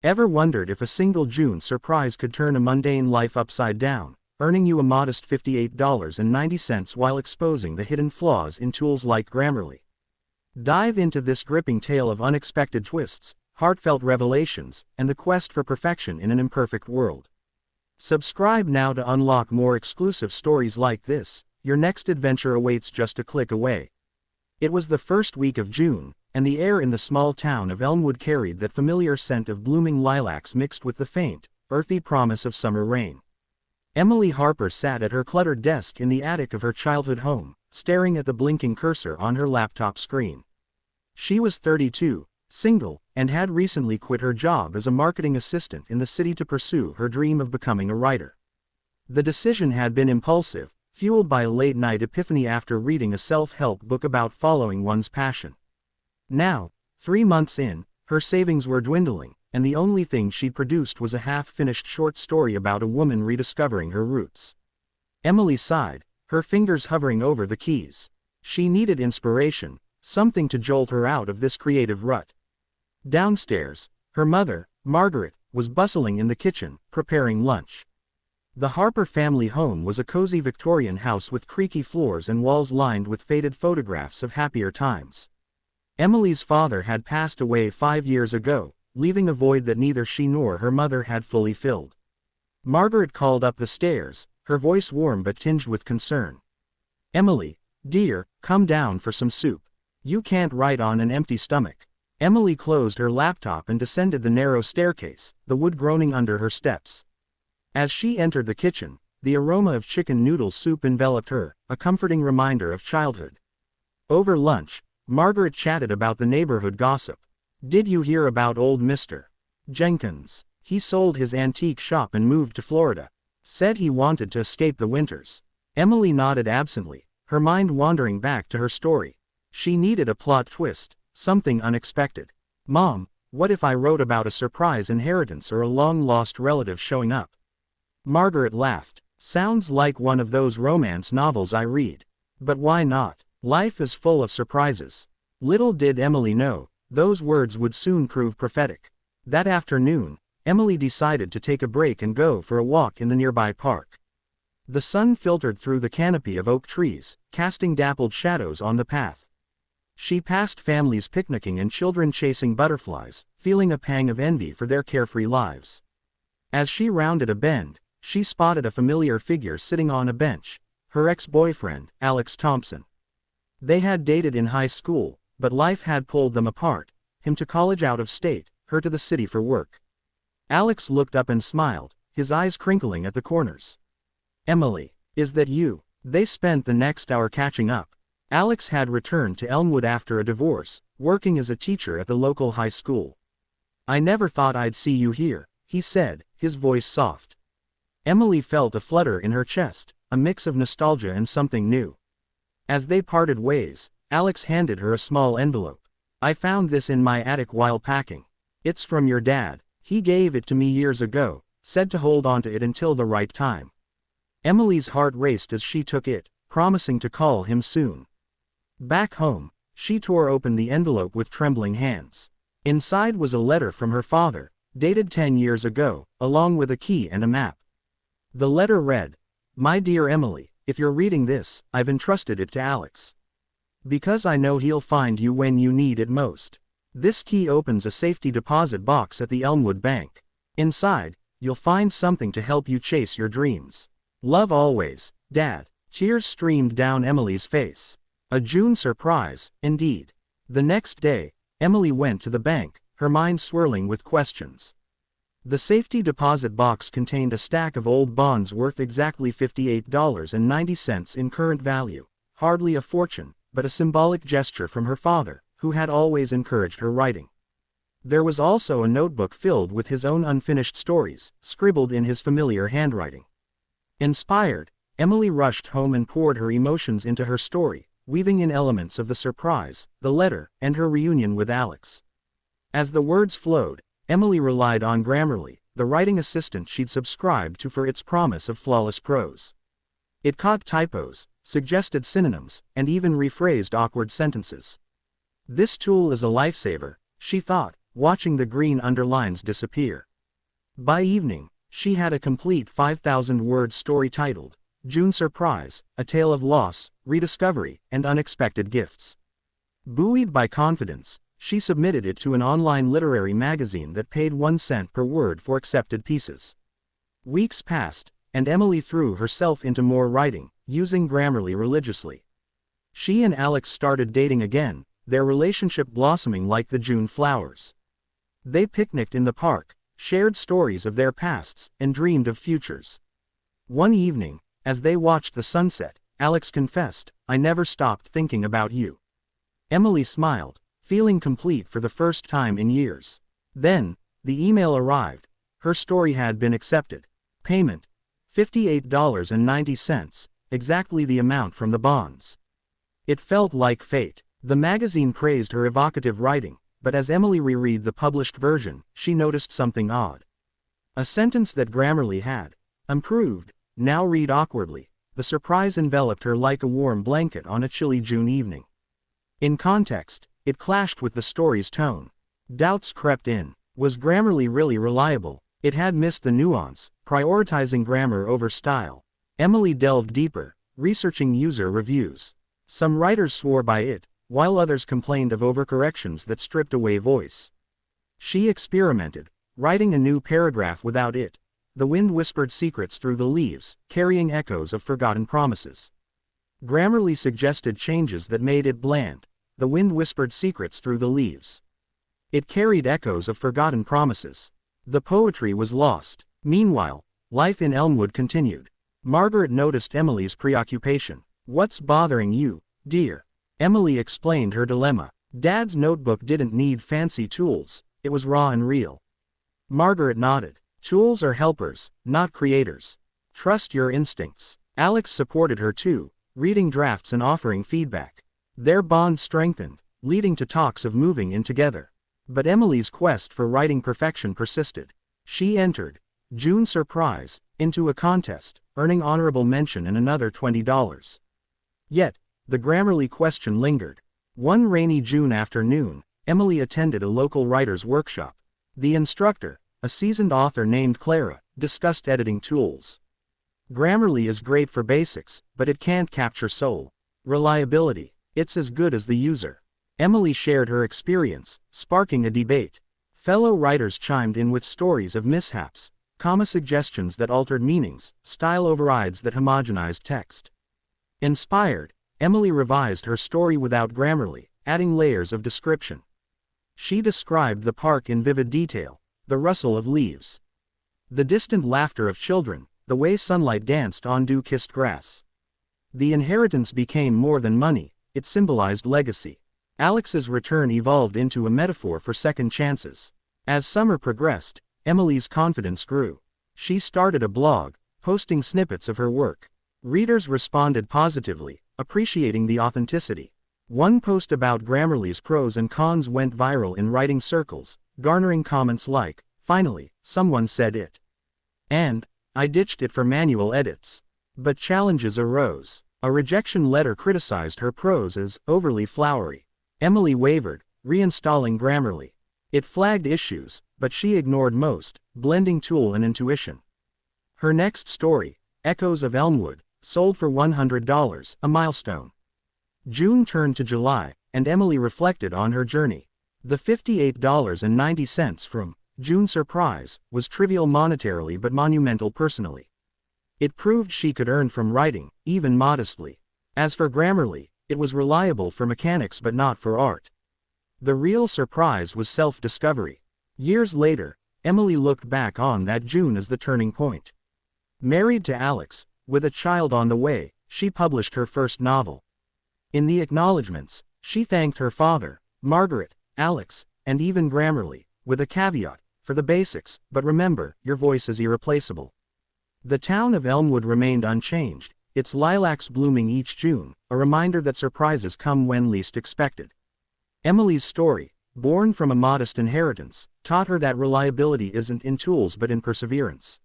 Ever wondered if a single June surprise could turn a mundane life upside down, earning you a modest $58.90 while exposing the hidden flaws in tools like Grammarly? Dive into this gripping tale of unexpected twists, heartfelt revelations, and the quest for perfection in an imperfect world. Subscribe now to unlock more exclusive stories like this. Your next adventure awaits just a click away. It was the first week of June, and the air in the small town of Elmwood carried that familiar scent of blooming lilacs mixed with the faint, earthy promise of summer rain. Emily Harper sat at her cluttered desk in the attic of her childhood home, staring at the blinking cursor on her laptop screen. She was 32, single, and had recently quit her job as a marketing assistant in the city to pursue her dream of becoming a writer. The decision had been impulsive, fueled by a late-night epiphany after reading a self-help book about following one's passion. Now, 3 months in, her savings were dwindling, and the only thing she'd produced was a half-finished short story about a woman rediscovering her roots. Emily sighed, her fingers hovering over the keys. She needed inspiration, something to jolt her out of this creative rut. Downstairs, her mother, Margaret, was bustling in the kitchen, preparing lunch. The Harper family home was a cozy Victorian house with creaky floors and walls lined with faded photographs of happier times. Emily's father had passed away 5 years ago, leaving a void that neither she nor her mother had fully filled. Margaret called up the stairs, her voice warm but tinged with concern. "Emily, dear, come down for some soup. You can't write on an empty stomach." Emily closed her laptop and descended the narrow staircase, the wood groaning under her steps. As she entered the kitchen, the aroma of chicken noodle soup enveloped her, a comforting reminder of childhood. Over lunch, Margaret chatted about the neighborhood gossip. "Did you hear about old Mr. Jenkins? He sold his antique shop and moved to Florida. Said he wanted to escape the winters." Emily nodded absently, her mind wandering back to her story. She needed a plot twist, something unexpected. "Mom, what if I wrote about a surprise inheritance or a long-lost relative showing up?" Margaret laughed. "Sounds like one of those romance novels I read. But why not? Life is full of surprises." Little did Emily know, those words would soon prove prophetic. That afternoon, Emily decided to take a break and go for a walk in the nearby park. The sun filtered through the canopy of oak trees, casting dappled shadows on the path. She passed families picnicking and children chasing butterflies, feeling a pang of envy for their carefree lives. As she rounded a bend, she spotted a familiar figure sitting on a bench, her ex-boyfriend, Alex Thompson. They had dated in high school, but life had pulled them apart, him to college out of state, her to the city for work. Alex looked up and smiled, his eyes crinkling at the corners. "Emily, is that you?" They spent the next hour catching up. Alex had returned to Elmwood after a divorce, working as a teacher at the local high school. "I never thought I'd see you here," he said, his voice soft. Emily felt a flutter in her chest, a mix of nostalgia and something new. As they parted ways, Alex handed her a small envelope. "I found this in my attic while packing. It's from your dad. He gave it to me years ago, said to hold on to it until the right time." Emily's heart raced as she took it, promising to call him soon. Back home, she tore open the envelope with trembling hands. Inside was a letter from her father, dated 10 years ago, along with a key and a map. The letter read, "My dear Emily, if you're reading this, I've entrusted it to Alex. Because I know he'll find you when you need it most. This key opens a safety deposit box at the Elmwood Bank. Inside, you'll find something to help you chase your dreams. Love always, Dad." Tears streamed down Emily's face. A June surprise, indeed. The next day, Emily went to the bank, her mind swirling with questions. The safety deposit box contained a stack of old bonds worth exactly $58.90 in current value, hardly a fortune, but a symbolic gesture from her father, who had always encouraged her writing. There was also a notebook filled with his own unfinished stories, scribbled in his familiar handwriting. Inspired, Emily rushed home and poured her emotions into her story, weaving in elements of the surprise, the letter, and her reunion with Alex. As the words flowed, Emily relied on Grammarly, the writing assistant she'd subscribed to for its promise of flawless prose. It caught typos, suggested synonyms, and even rephrased awkward sentences. "This tool is a lifesaver," she thought, watching the green underlines disappear. By evening, she had a complete 5,000-word story titled, June Surprise, A Tale of Loss, Rediscovery, and Unexpected Gifts. Buoyed by confidence, she submitted it to an online literary magazine that paid 1 cent per word for accepted pieces. Weeks passed, and Emily threw herself into more writing, using Grammarly religiously. She and Alex started dating again, their relationship blossoming like the June flowers. They picnicked in the park, shared stories of their pasts, and dreamed of futures. One evening, as they watched the sunset, Alex confessed, "I never stopped thinking about you." Emily smiled, feeling complete for the first time in years. Then, the email arrived. Her story had been accepted. Payment: $58.90, exactly the amount from the bonds. It felt like fate. The magazine praised her evocative writing, but as Emily reread the published version, she noticed something odd. A sentence that Grammarly had improved, now read awkwardly. The surprise enveloped her like a warm blanket on a chilly June evening. In context, it clashed with the story's tone. Doubts crept in. Was Grammarly really reliable? It had missed the nuance, prioritizing grammar over style. Emily delved deeper, researching user reviews. Some writers swore by it, while others complained of overcorrections that stripped away voice. She experimented, writing a new paragraph without it. The wind whispered secrets through the leaves, carrying echoes of forgotten promises. Grammarly suggested changes that made it bland. The wind whispered secrets through the leaves. It carried echoes of forgotten promises. The poetry was lost. Meanwhile, life in Elmwood continued. Margaret noticed Emily's preoccupation. "What's bothering you, dear?" Emily explained her dilemma. Dad's notebook didn't need fancy tools, it was raw and real. Margaret nodded. "Tools are helpers, not creators. Trust your instincts." Alex supported her too, reading drafts and offering feedback. Their bond strengthened, leading to talks of moving in together. But Emily's quest for writing perfection persisted. She entered June Surprise into a contest, earning honorable mention and another $20. Yet, the Grammarly question lingered. One rainy June afternoon, Emily attended a local writer's workshop. The instructor, a seasoned author named Clara, discussed editing tools. Grammarly is great for basics, but it can't capture soul. Reliability. It's as good as the user. Emily shared her experience, sparking a debate. Fellow writers chimed in with stories of mishaps, comma suggestions that altered meanings, style overrides that homogenized text. Inspired, Emily revised her story without Grammarly, adding layers of description. She described the park in vivid detail, the rustle of leaves, the distant laughter of children, the way sunlight danced on dew-kissed grass. The inheritance became more than money, it symbolized legacy. Alex's return evolved into a metaphor for second chances. As summer progressed, Emily's confidence grew. She started a blog, posting snippets of her work. Readers responded positively, appreciating the authenticity. One post about Grammarly's pros and cons went viral in writing circles, garnering comments like, "Finally, someone said it," and "I ditched it for manual edits." But challenges arose. A rejection letter criticized her prose as overly flowery. Emily wavered, reinstalling Grammarly. It flagged issues, but she ignored most, blending tool and intuition. Her next story, Echoes of Elmwood, sold for $100, a milestone. June turned to July, and Emily reflected on her journey. The $58.90 from June Surprise was trivial monetarily but monumental personally. It proved she could earn from writing, even modestly. As for Grammarly, it was reliable for mechanics but not for art. The real surprise was self-discovery. Years later, Emily looked back on that June as the turning point. Married to Alex, with a child on the way, she published her first novel. In the acknowledgments, she thanked her father, Margaret, Alex, and even Grammarly, with a caveat, "For the basics, but remember, your voice is irreplaceable." The town of Elmwood remained unchanged, its lilacs blooming each June, a reminder that surprises come when least expected. Emily's story, born from a modest inheritance, taught her that reliability isn't in tools but in perseverance.